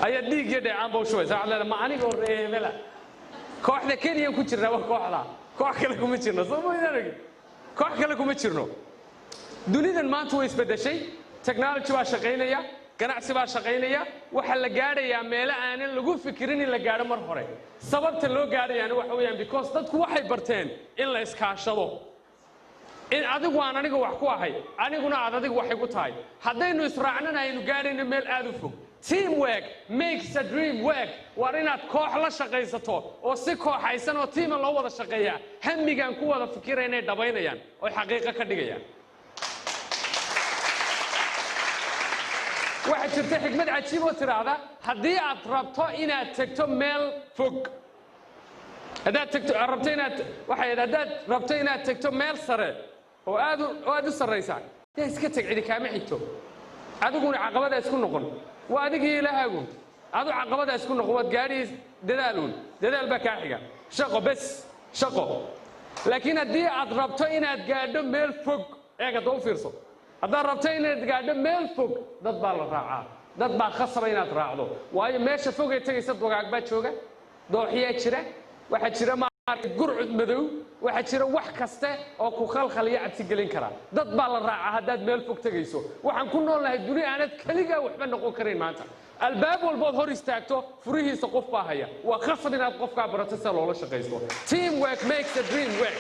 ayaa dhiig iyo dheecaan baa u shubaysa waxaad leedahay ma aniga oo reebela kooxda kenya ku jirnaa wax kooxda koox kale kuma jirno soo mooyaan koox kale kuma jirno dunidan maanta way isbedeshay technology baa shaqaynaya ganacsi baa shaqaynaya waxa la gaadhayaa meelo aanan lagu fikirin in la gaadho mar hore sababta loo gaadhayaana waxa weeyaan because dadku waxay barteen in la iskaashado in adigu aan aniga wax ku ahay aniguna aad adigu waxay ku tahay haddaynu israacnana aynu gaadhayno meel aad u fog teamwork makes a dream work war inaad koox la shaqaysato oo si kooxaysan oo tiima loo wada shaqeeyaa hamigaan ku wada fikiraya inay dhabaynayaan oo xaqiiqo ka dhigayaan waxa jirta xikmad cajiib oo tiraahda haddii aad rabto inaad tagto meel fog haddaad rabto inaad tagto meel sare oo aad u sarraysaa dee iska tag cidi kaama xigto adiguna caqabada isku noqon waa adigii ilaahagu adu caqabada isku noqon waad gaadhi dadaal baa kaa xiga shaqo bes shaqo laakiin haddii aad rabto inaad gaadho meel fog eeg hadda u fiirso haddaad rabto inaad gaadho meel fog dad baa la raacaa dad baa khasaba inaad raacdo waayo meesha fogay tagaysa dugaag baa jooga dooxiyaa jira waxaa jira gurcud madow waxaa jira wax kaste oo ku khalkhaliya cabsi gelin kara dad baa la raacaa haddaad meel fog tagayso waxaan ku noolnahay duni aanad keligaa waxba noqon karayn maanta albaab walbood hor istaagto furihiisa qof baa haya waa khasab inaad qofkaa barato sida loola shaqaysto teamwork makes a dream work